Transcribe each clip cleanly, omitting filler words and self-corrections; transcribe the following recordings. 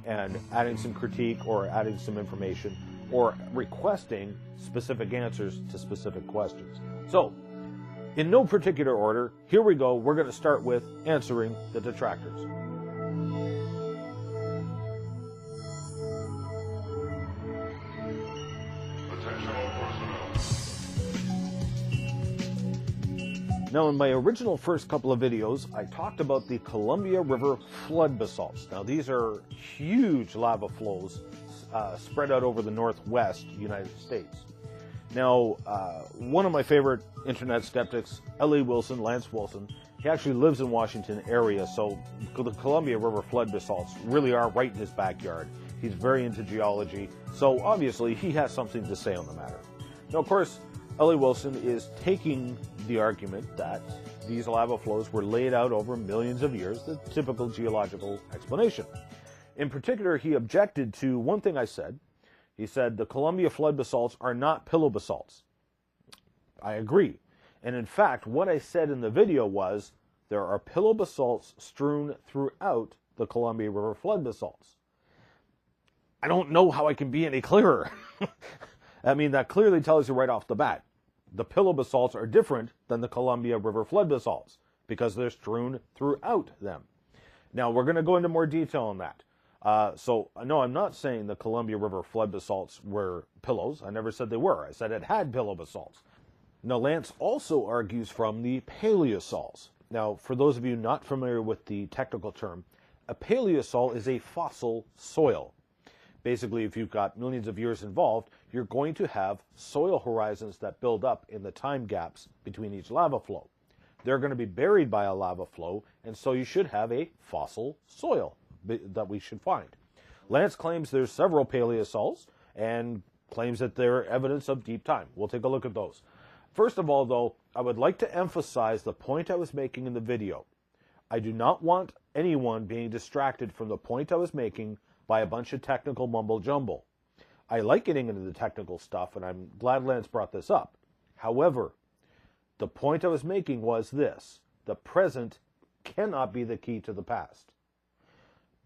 And adding some critique or adding some information or requesting specific answers to specific questions. So, in no particular order, here we go. We're going to start with answering the detractors. Now, in my original first couple of videos, I talked about the Columbia River flood basalts. Now, these are huge lava flows spread out over the northwest United States. Now, one of my favorite internet skeptics, Lance Wilson, he actually lives in Washington area, so the Columbia River flood basalts really are right in his backyard. He's very into geology, so obviously he has something to say on the matter. Now, of course, Wilson is taking the argument that these lava flows were laid out over millions of years, the typical geological explanation. In particular, he objected to one thing I said. He said the Columbia flood basalts are not pillow basalts. I agree. And in fact, what I said in the video was there are pillow basalts strewn throughout the Columbia River flood basalts. I don't know how I can be any clearer. I mean, that clearly tells you right off the bat. The pillow basalts are different than the Columbia River flood basalts because they're strewn throughout them. Now, we're going to go into more detail on that. So, no, I'm not saying the Columbia River flood basalts were pillows. I never said they were. I said it had pillow basalts. Now, Lance also argues from the paleosols. Now, for those of you not familiar with the technical term, a paleosol is a fossil soil. Basically, if you've got millions of years involved, you're going to have soil horizons that build up in the time gaps between each lava flow. They're going to be buried by a lava flow, and so you should have a fossil soil that we should find. Lance claims there's several paleosols and claims that they're evidence of deep time. We'll take a look at those. First of all, though, I would like to emphasize the point I was making in the video. I do not want anyone being distracted from the point I was making by a bunch of technical mumbo-jumbo. I like getting into the technical stuff, and I'm glad Lance brought this up. However, the point I was making was this. The present cannot be the key to the past.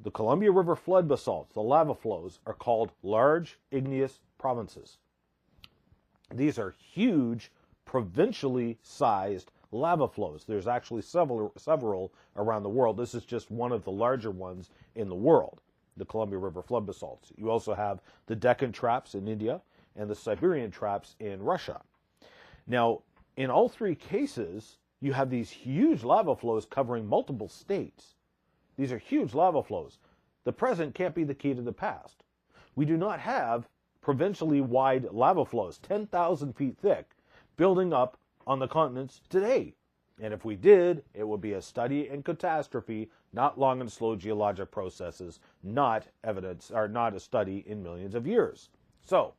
The Columbia River flood basalts, the lava flows, are called large igneous provinces. These are huge, provincially sized lava flows. There's actually several around the world. This is just one of the larger ones in the world. The Columbia River flood basalts. You also have the Deccan traps in India and the Siberian traps in Russia. Now, in all three cases, you have these huge lava flows covering multiple states. These are huge lava flows. The present can't be the key to the past. We do not have provincially wide lava flows, 10,000 feet thick, building up on the continents today. And if we did, it would be a study in catastrophe, not long and slow geologic processes, not evidence, or not a study in millions of years. So,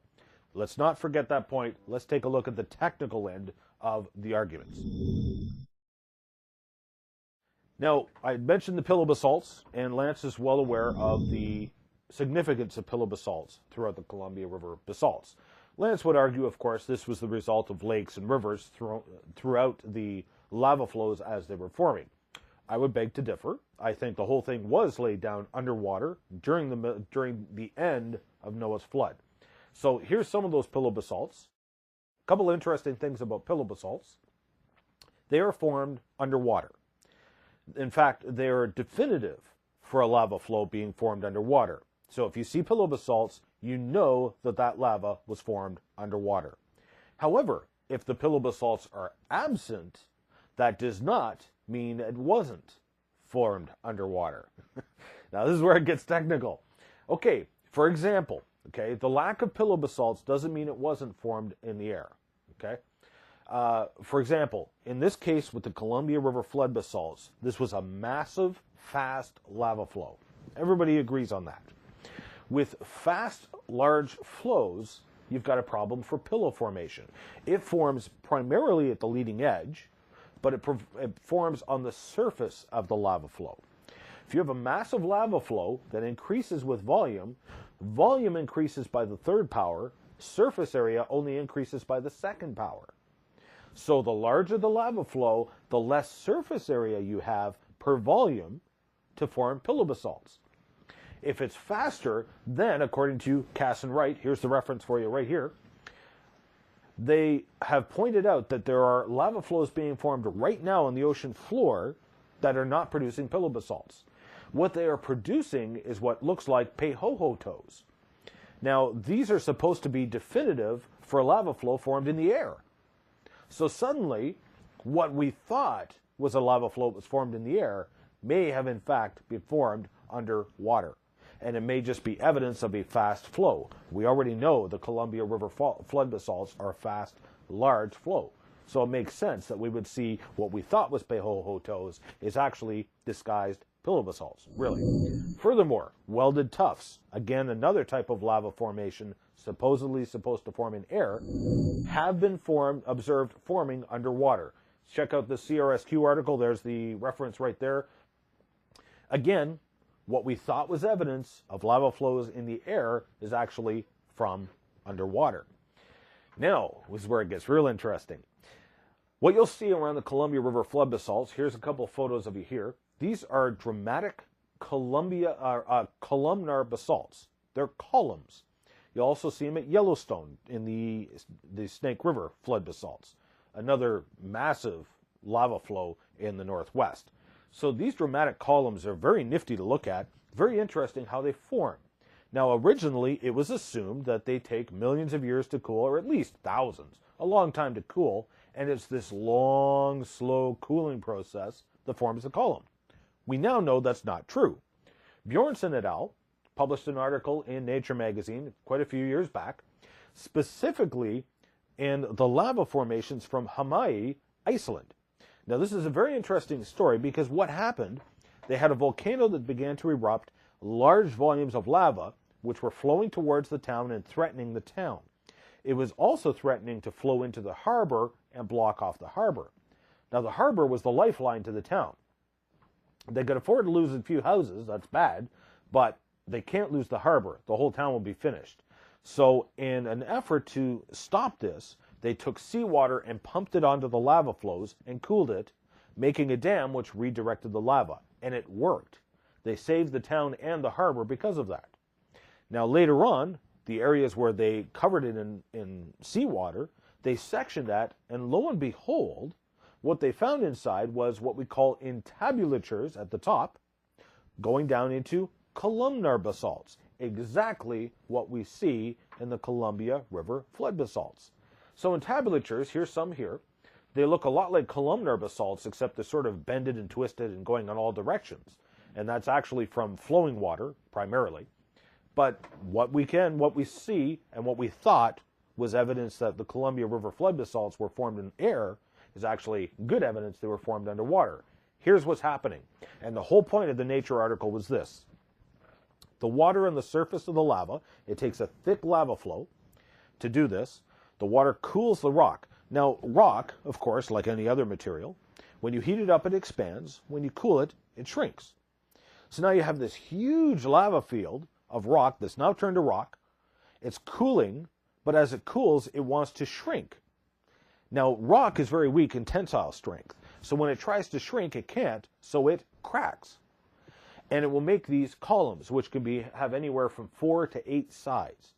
let's not forget that point. Let's take a look at the technical end of the arguments. Now, I mentioned the pillow basalts, and Lance is well aware of the significance of pillow basalts throughout the Columbia River basalts. Lance would argue, of course, this was the result of lakes and rivers throughout the lava flows as they were forming. I would beg to differ. I think the whole thing was laid down underwater during the end of Noah's flood. So here's some of those pillow basalts. A couple of interesting things about pillow basalts. They are formed underwater. In fact, they are definitive for a lava flow being formed underwater. So if you see pillow basalts, you know that that lava was formed underwater. However, if the pillow basalts are absent, that does not mean it wasn't formed underwater. Now, this is where it gets technical. Okay, for example, Okay, the lack of pillow basalts doesn't mean it wasn't formed in the air. Okay, for example, in this case with the Columbia River flood basalts, this was a massive, fast lava flow. Everybody agrees on that. With fast, large flows, you've got a problem for pillow formation. It forms primarily at the leading edge, but it forms on the surface of the lava flow. If you have a massive lava flow that increases with volume, volume increases by the third power, surface area only increases by the second power. So the larger the lava flow, the less surface area you have per volume to form pillow basalts. If it's faster, then according to Cass and Wright, here's the reference for you right here, they have pointed out that there are lava flows being formed right now on the ocean floor that are not producing pillow basalts. What they are producing is what looks like pejojotos. Now, these are supposed to be definitive for a lava flow formed in the air. So suddenly, what we thought was a lava flow that was formed in the air may have in fact been formed underwater. And it may just be evidence of a fast flow. We already know the Columbia River flood basalts are a fast, large flow. So it makes sense that we would see what we thought was pejojotos is actually disguised pillow basalts, really. Furthermore, welded tuffs, again another type of lava formation supposedly supposed to form in air, have been observed forming underwater. Check out the CRSQ article, there's the reference right there. Again, what we thought was evidence of lava flows in the air is actually from underwater. Now, this is where it gets real interesting. What you'll see around the Columbia River flood basalts, here's a couple of photos of you here. These are dramatic columnar basalts. They're columns. You'll also see them at Yellowstone in the Snake River flood basalts, another massive lava flow in the Northwest. So these dramatic columns are very nifty to look at, very interesting how they form. Now, originally, it was assumed that they take millions of years to cool, or at least thousands, a long time to cool, and it's this long, slow cooling process that forms the column. We now know that's not true. Bjornson et al. Published an article in Nature magazine quite a few years back, specifically in the lava formations from Hawaii, Iceland. Now, this is a very interesting story because what happened, they had a volcano that began to erupt, large volumes of lava, which were flowing towards the town and threatening the town. It was also threatening to flow into the harbor and block off the harbor. Now, the harbor was the lifeline to the town. They could afford to lose a few houses, that's bad, but they can't lose the harbor. The whole town will be finished. So in an effort to stop this, they took seawater and pumped it onto the lava flows and cooled it, making a dam which redirected the lava. And it worked. They saved the town and the harbor because of that. Now later on, the areas where they covered it in seawater, they sectioned that, and lo and behold, what they found inside was what we call entablatures at the top, going down into columnar basalts, exactly what we see in the Columbia River flood basalts. So entablatures, here's some here, they look a lot like columnar basalts, except they're sort of bended and twisted and going in all directions. And that's actually from flowing water, primarily. But what we see, and what we thought was evidence that the Columbia River flood basalts were formed in air is actually good evidence they were formed underwater. Here's what's happening. And the whole point of the Nature article was this. The water on the surface of the lava, it takes a thick lava flow to do this. The water cools the rock. Now, rock, of course, like any other material, when you heat it up, it expands. When you cool it, it shrinks. So now you have this huge lava field of rock that's now turned to rock. It's cooling, but as it cools, it wants to shrink. Now, rock is very weak in tensile strength. So when it tries to shrink, it can't, so it cracks. And it will make these columns, which can have anywhere from 4 to 8 sides.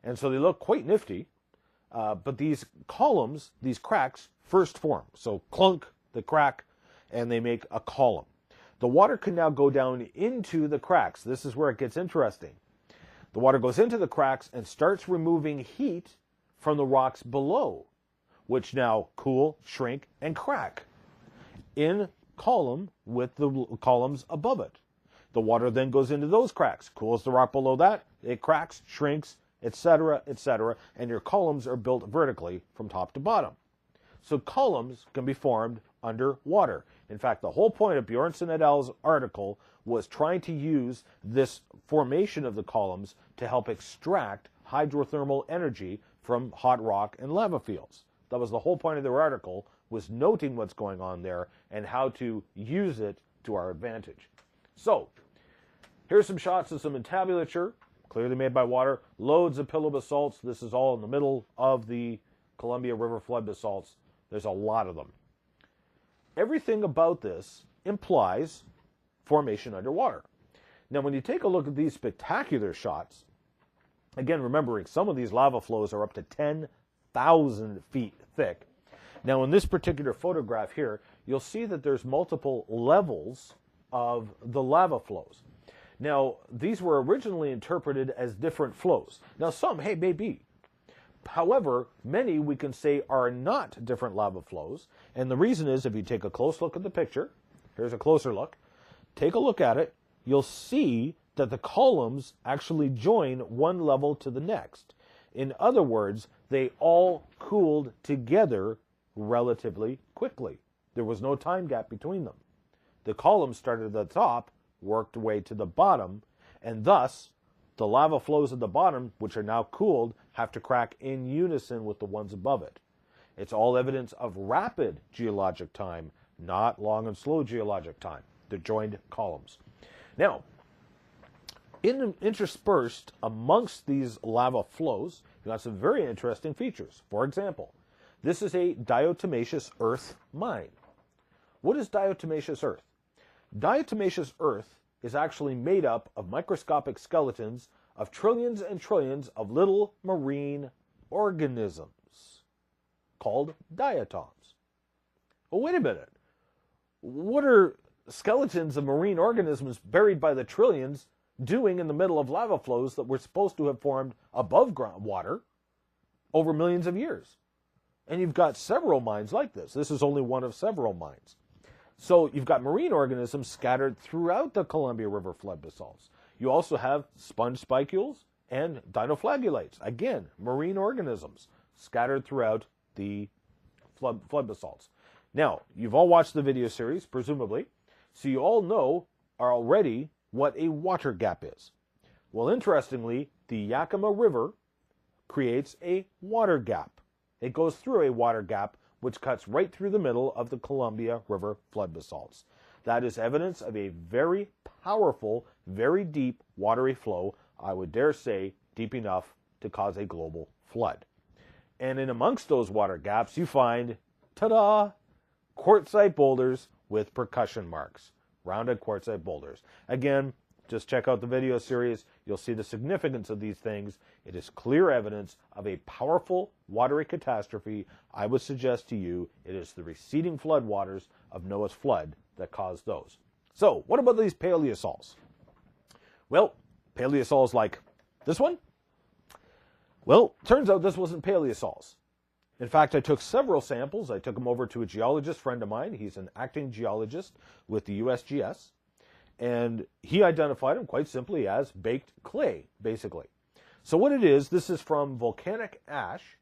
And so they look quite nifty, but these columns, these cracks, first form. So clunk, the crack, and they make a column. The water can now go down into the cracks. This is where it gets interesting. The water goes into the cracks and starts removing heat from the rocks below, which now cool, shrink, and crack in column with the columns above it. The water then goes into those cracks, cools the rock below that, It cracks, shrinks, etc., etc., and your columns are built vertically from top to bottom. So columns can be formed underwater. In fact, the whole point of Bjornson et al.'s article was trying to use this formation of the columns to help extract hydrothermal energy from hot rock and lava fields. That was the whole point of their article, was noting what's going on there and how to use it to our advantage. So, here's some shots of some entablature, clearly made by water, loads of pillow basalts. This is all in the middle of the Columbia River flood basalts. There's a lot of them. Everything about this implies formation underwater. Now, when you take a look at these spectacular shots, again, remembering some of these lava flows are up to 10,000 feet thick. Now, in this particular photograph here, you'll see that there's multiple levels of the lava flows. Now, these were originally interpreted as different flows. Now, some, hey, may be. However, many we can say are not different lava flows. And the reason is, if you take a close look at the picture, here's a closer look, take a look at it, you'll see that the columns actually join one level to the next. In other words, they all cooled together relatively quickly. There was no time gap between them. The columns started at the top, worked way to the bottom, and thus the lava flows at the bottom, which are now cooled, have to crack in unison with the ones above it. It's all evidence of rapid geologic time, not long and slow geologic time. They're joined columns. Now, interspersed amongst these lava flows, you've got some very interesting features. For example, this is a diatomaceous earth mine. What is diatomaceous earth? Diatomaceous earth is actually made up of microscopic skeletons of trillions and trillions of little marine organisms called diatoms. Well, wait a minute. What are skeletons of marine organisms buried by the trillions doing in the middle of lava flows that were supposed to have formed above groundwater over millions of years? And you've got several mines like this. This is only one of several mines. So you've got marine organisms scattered throughout the Columbia River flood basalts. You also have sponge spicules and dinoflagellates. Again, marine organisms scattered throughout the flood basalts. Now, you've all watched the video series, presumably, so you all know already what a water gap is. Well, interestingly, the Yakima River creates a water gap. It goes through a water gap which cuts right through the middle of the Columbia River flood basalts. That is evidence of a very powerful, very deep watery flow, I would dare say deep enough to cause a global flood. And in amongst those water gaps, you find, ta-da, quartzite boulders with percussion marks, rounded quartzite boulders. Again, just check out the video series. You'll see the significance of these things. It is clear evidence of a powerful watery catastrophe. I would suggest to you it is the receding floodwaters of Noah's flood that caused those. So, what about these paleosols? Well, paleosols like this one? Well, turns out this wasn't paleosols. In fact, I took several samples. I took them over to a geologist friend of mine. He's an acting geologist with the USGS. And he identified them quite simply as baked clay, basically. So what it is, this is from volcanic ash,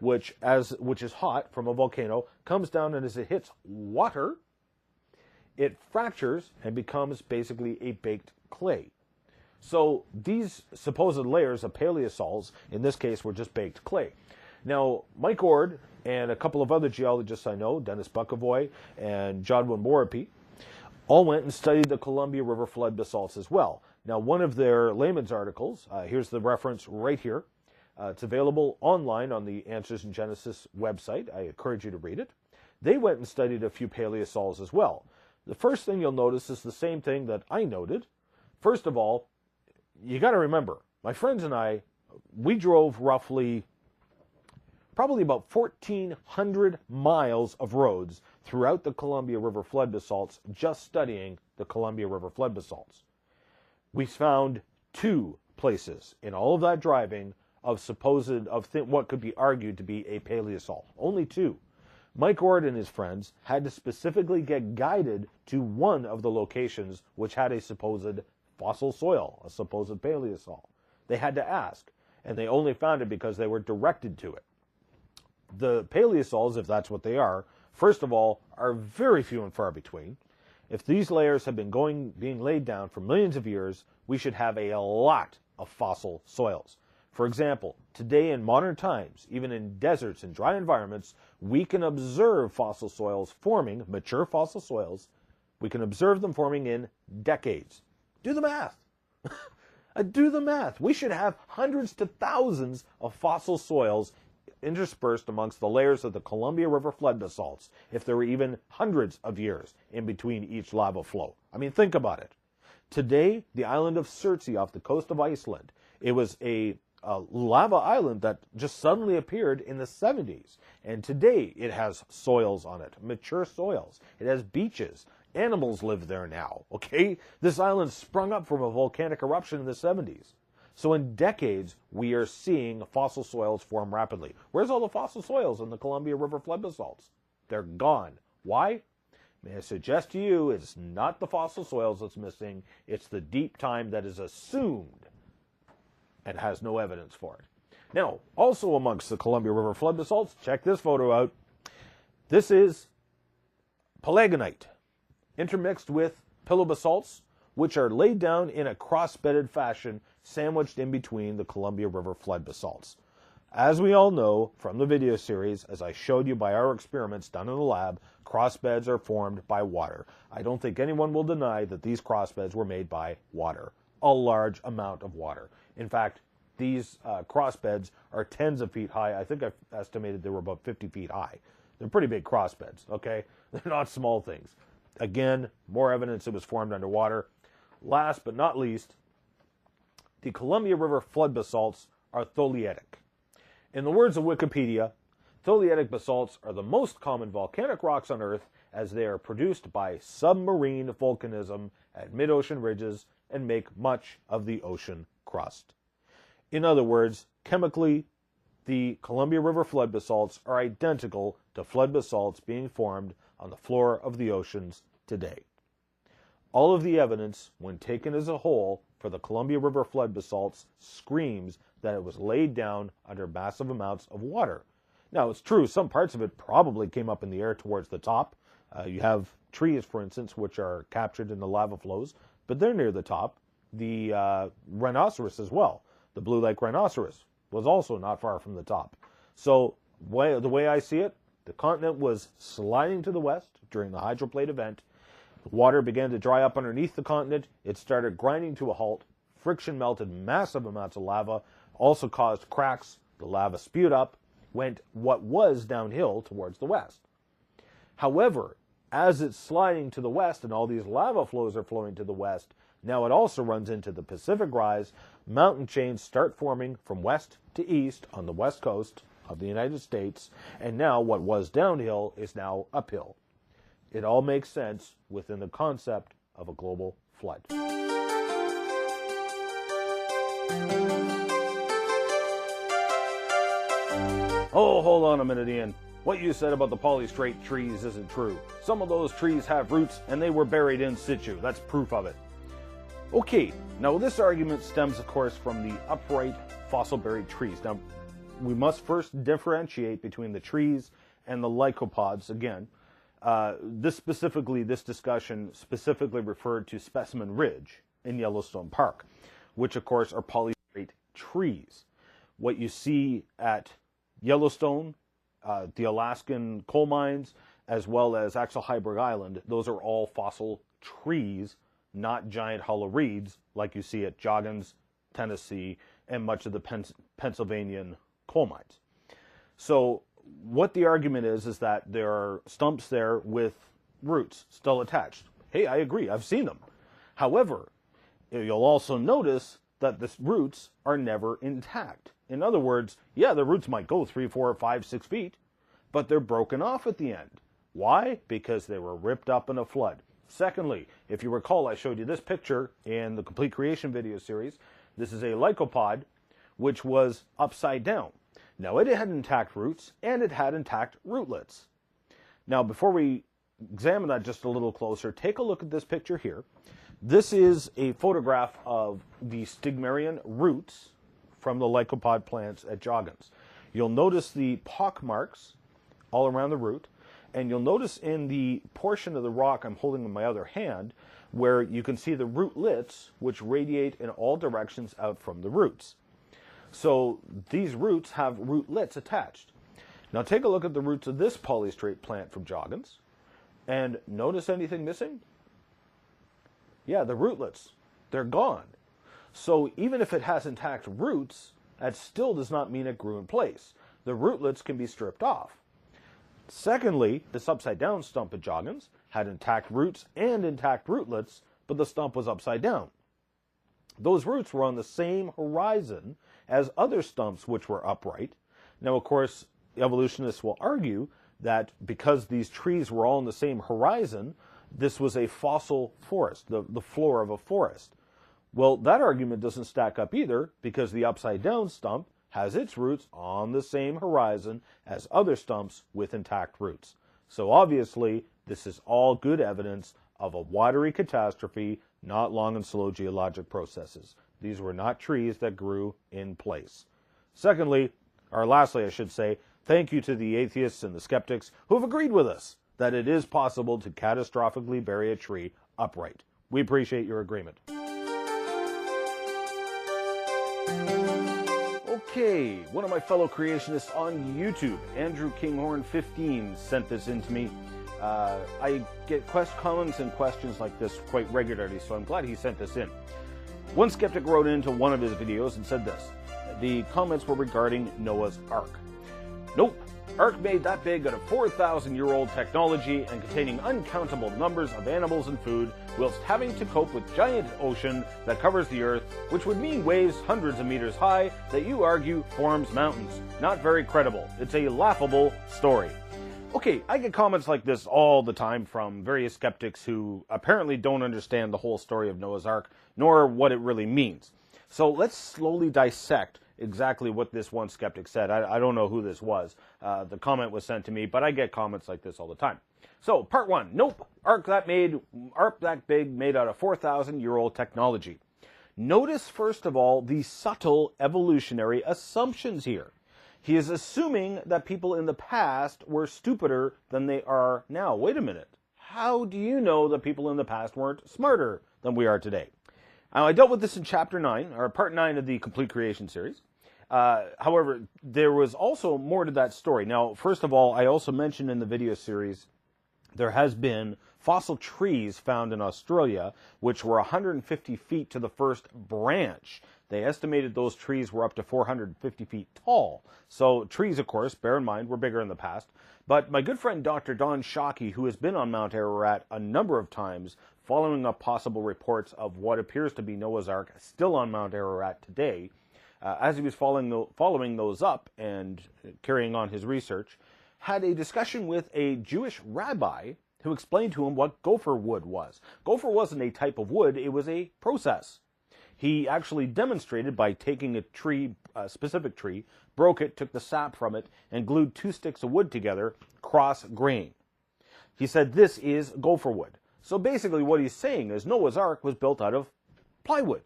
which is hot from a volcano, comes down, and as it hits water, it fractures and becomes basically a baked clay. So these supposed layers of paleosols, in this case, were just baked clay. Now, Mike Ord and a couple of other geologists I know, Dennis Buckavoy and Jodwin Morapi, all went and studied the Columbia River flood basalts as well. Now, one of their layman's articles, here's the reference right here. It's available online on the Answers in Genesis website. I encourage you to read it. They went and studied a few paleosols as well. The first thing you'll notice is the same thing that I noted. First of all, you got to remember, my friends and I, we drove probably about 1,400 miles of roads throughout the Columbia River flood basalts, just studying the Columbia River flood basalts. We found two places in all of that driving of what could be argued to be a paleosol. Only two. Mike Ord and his friends had to specifically get guided to one of the locations which had a supposed fossil soil, a supposed paleosol. They had to ask, and they only found it because they were directed to it. The paleosols, if that's what they are, first of all, are very few and far between. If these layers have been being laid down for millions of years, we should have a lot of fossil soils. For example, today in modern times, even in deserts and dry environments, we can observe fossil soils forming, mature fossil soils. We can observe them forming in decades. Do the math. Do the math. We should have hundreds to thousands of fossil soils interspersed amongst the layers of the Columbia River flood basalts if there were even hundreds of years in between each lava flow. I mean, think about it. Today, the island of Surtsey off the coast of Iceland, it was a lava island that just suddenly appeared in the 70s. And today, it has soils on it, mature soils. It has beaches. Animals live there now, okay? This island sprung up from a volcanic eruption in the 70s. So in decades, we are seeing fossil soils form rapidly. Where's all the fossil soils in the Columbia River flood basalts? They're gone. Why? May I suggest to you, it's not the fossil soils that's missing, it's the deep time that is assumed and has no evidence for it. Now, also amongst the Columbia River flood basalts, check this photo out. This is palagonite, intermixed with pillow basalts, which are laid down in a cross-bedded fashion, sandwiched in between the Columbia River flood basalts. As we all know from the video series, as I showed you by our experiments done in the lab, crossbeds are formed by water. I don't think anyone will deny that these crossbeds were made by water, a large amount of water. In fact, these crossbeds are tens of feet high. I think I've estimated they were about 50 feet high. They're pretty big crossbeds, okay? They're not small things. Again, more evidence it was formed underwater. Last but not least, the Columbia River flood basalts are tholeiitic. In the words of Wikipedia, tholeiitic basalts are the most common volcanic rocks on Earth as they are produced by submarine volcanism at mid-ocean ridges and make much of the ocean crust. In other words, chemically, the Columbia River flood basalts are identical to flood basalts being formed on the floor of the oceans today. All of the evidence, when taken as a whole, for the Columbia River flood basalts screams that it was laid down under massive amounts of water. Now, it's true, some parts of it probably came up in the air towards the top. You have trees, for instance, which are captured in the lava flows, but they're near the top. The rhinoceros as well, the blue lake rhinoceros, was also not far from the top. So, the way I see it, the continent was sliding to the west during the hydroplate event. The water began to dry up underneath the continent. It started grinding to a halt. Friction melted massive amounts of lava, also caused cracks. The lava spewed up, went what was downhill towards the west. However, as it's sliding to the west and all these lava flows are flowing to the west, now it also runs into the Pacific Rise. Mountain chains start forming from west to east on the west coast of the United States, and now what was downhill is now uphill. It all makes sense within the concept of a global flood. Oh, hold on a minute, Ian. What you said about the polystrate trees isn't true. Some of those trees have roots and they were buried in situ. That's proof of it. Okay, now this argument stems, of course, from the upright fossil-buried trees. Now, we must first differentiate between the trees and the lycopods again. This discussion specifically referred to Specimen Ridge in Yellowstone Park, which of course are polystrate trees. What you see at Yellowstone, the Alaskan coal mines, as well as Axel Heiberg Island, those are all fossil trees, not giant hollow reeds like you see at Joggins, Tennessee, and much of the Pennsylvanian coal mines. So what the argument is that there are stumps there with roots still attached. Hey, I agree, I've seen them. However, you'll also notice that the roots are never intact. In other words, yeah, the roots might go 3, 4, 5, 6 feet, but they're broken off at the end. Why? Because they were ripped up in a flood. Secondly, if you recall, I showed you this picture in the Complete Creation video series. This is a lycopod, which was upside down. Now, it had intact roots, and it had intact rootlets. Now, before we examine that just a little closer, take a look at this picture here. This is a photograph of the stigmarian roots from the lycopod plants at Joggins. You'll notice the pock marks all around the root, and you'll notice in the portion of the rock I'm holding in my other hand where you can see the rootlets which radiate in all directions out from the roots. So these roots have rootlets attached. Now take a look at the roots of this polystrate plant from Joggins, and notice anything missing? Yeah, the rootlets, they're gone. So even if it has intact roots, that still does not mean it grew in place. The rootlets can be stripped off. Secondly, this upside down stump at Joggins had intact roots and intact rootlets, but the stump was upside down. Those roots were on the same horizon as other stumps which were upright. Now, of course, evolutionists will argue that because these trees were all on the same horizon, this was a fossil forest, the floor of a forest. Well, that argument doesn't stack up either, because the upside down stump has its roots on the same horizon as other stumps with intact roots. So obviously, this is all good evidence of a watery catastrophe, not long and slow geologic processes. These were not trees that grew in place. Secondly, or lastly I should say, thank you to the atheists and the skeptics who have agreed with us that it is possible to catastrophically bury a tree upright. We appreciate your agreement. Okay, one of my fellow creationists on YouTube, Andrew Kinghorn15, sent this in to me. I get comments and questions like this quite regularly, so I'm glad he sent this in. One skeptic wrote into one of his videos and said this. The comments were regarding Noah's Ark. Nope, Ark made that big out of 4,000-year-old technology and containing uncountable numbers of animals and food, whilst having to cope with giant ocean that covers the earth, which would mean waves hundreds of meters high that you argue forms mountains. Not very credible. It's a laughable story. Okay, I get comments like this all the time from various skeptics who apparently don't understand the whole story of Noah's Ark, nor what it really means. So let's slowly dissect exactly what this one skeptic said. I don't know who this was. The comment was sent to me, but I get comments like this all the time. So, part one. Nope. Ark that big, made out of 4,000-year-old technology. Notice, first of all, the subtle evolutionary assumptions here. He is assuming that people in the past were stupider than they are now. Wait a minute. How do you know that people in the past weren't smarter than we are today? Now, I dealt with this in Chapter 9, or Part 9 of the Complete Creation series. However, there was also more to that story. Now, first of all, I also mentioned in the video series there has been fossil trees found in Australia which were 150 feet to the first branch. They estimated those trees were up to 450 feet tall. So trees, of course, bear in mind, were bigger in the past. But my good friend Dr. Don Shockey, who has been on Mount Ararat a number of times, following up possible reports of what appears to be Noah's Ark still on Mount Ararat today, as he was following those up and carrying on his research, had a discussion with a Jewish rabbi who explained to him what gopher wood was. Gopher wasn't a type of wood, it was a process. He actually demonstrated by taking a tree, a specific tree, broke it, took the sap from it, and glued 2 sticks of wood together, cross-grain. He said this is gopher wood. So basically what he's saying is Noah's Ark was built out of plywood.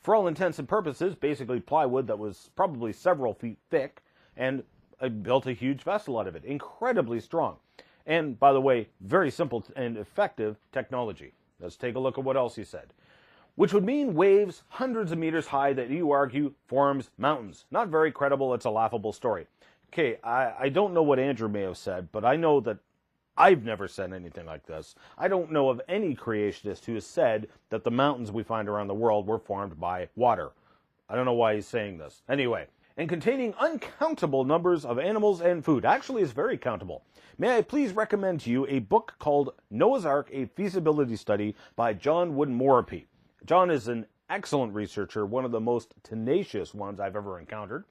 For all intents and purposes, basically plywood that was probably several feet thick, and built a huge vessel out of it. Incredibly strong. And, by the way, very simple and effective technology. Let's take a look at what else he said. Which would mean waves hundreds of meters high that you argue forms mountains. Not very credible, it's a laughable story. Okay, I don't know what Andrew may have said, but I know that I've never said anything like this. I don't know of any creationist who has said that the mountains we find around the world were formed by water. I don't know why he's saying this. Anyway, and containing uncountable numbers of animals and food. Actually, it's very countable. May I please recommend to you a book called Noah's Ark, A Feasibility Study by John Wood-Morripy. John is an excellent researcher, one of the most tenacious ones I've ever encountered.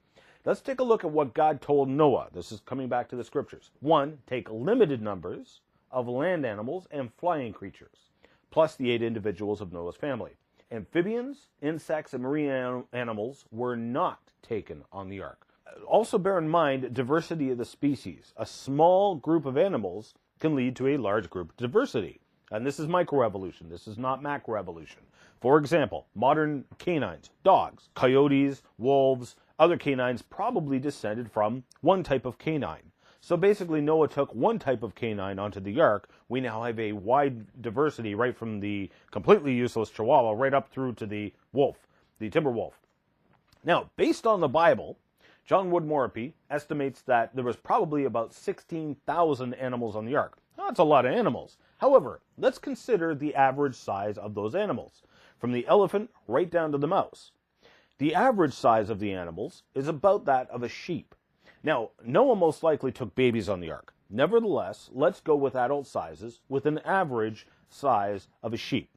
Let's take a look at what God told Noah. This is coming back to the scriptures. 1, take limited numbers of land animals and flying creatures, plus the 8 individuals of Noah's family. Amphibians, insects, and marine animals were not taken on the ark. Also bear in mind diversity of the species. A small group of animals can lead to a large group diversity. And this is microevolution. This is not macroevolution. For example, modern canines, dogs, coyotes, wolves, other canines probably descended from one type of canine. So basically Noah took one type of canine onto the ark. We now have a wide diversity, right from the completely useless Chihuahua right up through to the wolf, the timber wolf. Now, based on the Bible, John Wood Morripy estimates that there was probably about 16,000 animals on the ark. Now, that's a lot of animals. However, let's consider the average size of those animals, from the elephant right down to the mouse. The average size of the animals is about that of a sheep. Now, Noah most likely took babies on the ark. Nevertheless, let's go with adult sizes with an average size of a sheep.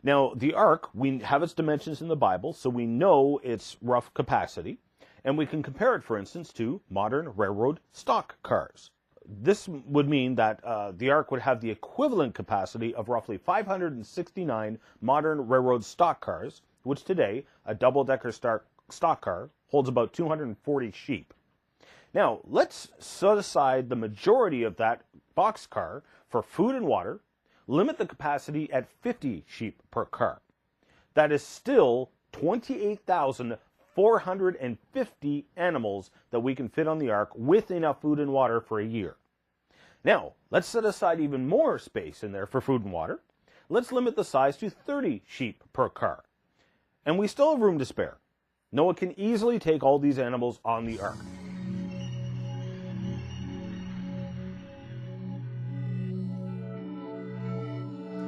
Now, the ark, we have its dimensions in the Bible, so we know its rough capacity, and we can compare it, for instance, to modern railroad stock cars. This would mean that the ark would have the equivalent capacity of roughly 569 modern railroad stock cars, which today, a double-decker stock car holds about 240 sheep. Now, let's set aside the majority of that boxcar for food and water, limit the capacity at 50 sheep per car. That is still 28,450 animals that we can fit on the ark with enough food and water for a year. Now, let's set aside even more space in there for food and water. Let's limit the size to 30 sheep per car. And we still have room to spare. Noah can easily take all these animals on the ark.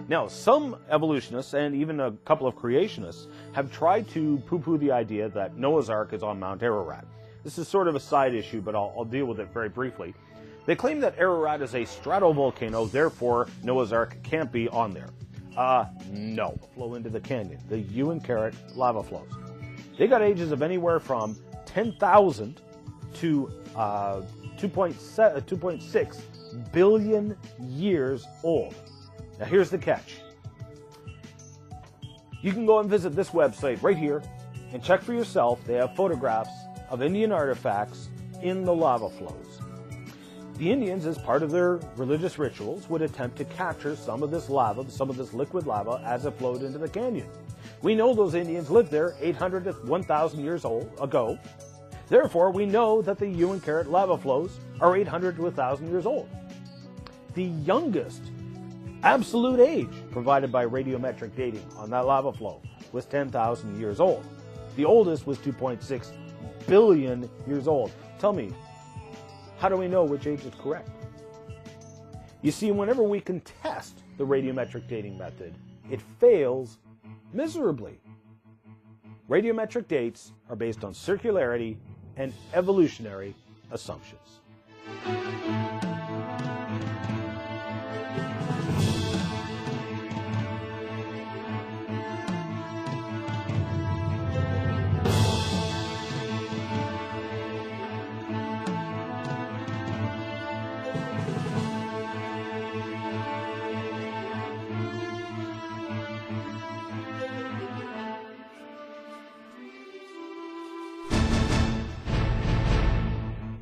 Now, some evolutionists and even a couple of creationists have tried to poo-poo the idea that Noah's Ark is on Mount Ararat. This is sort of a side issue, but I'll deal with it very briefly. They claim that Ararat is a stratovolcano, therefore Noah's Ark can't be on there. No. Flow into the canyon, the Uinkaret lava flows. They got ages of anywhere from 10,000 to 2.6 billion years old. Now here's the catch. You can go and visit this website right here and check for yourself. They have photographs of Indian artifacts in the lava flows. The Indians, as part of their religious rituals, would attempt to capture some of this lava, some of this liquid lava, as it flowed into the canyon. We know those Indians lived there 800 to 1,000 years ago. Therefore, we know that the Uinkaret lava flows are 800 to 1,000 years old. The youngest absolute age provided by radiometric dating on that lava flow was 10,000 years old. The oldest was 2.6 billion years old. Tell me, how do we know which age is correct? You see, whenever we contest the radiometric dating method, it fails miserably. Radiometric dates are based on circularity and evolutionary assumptions.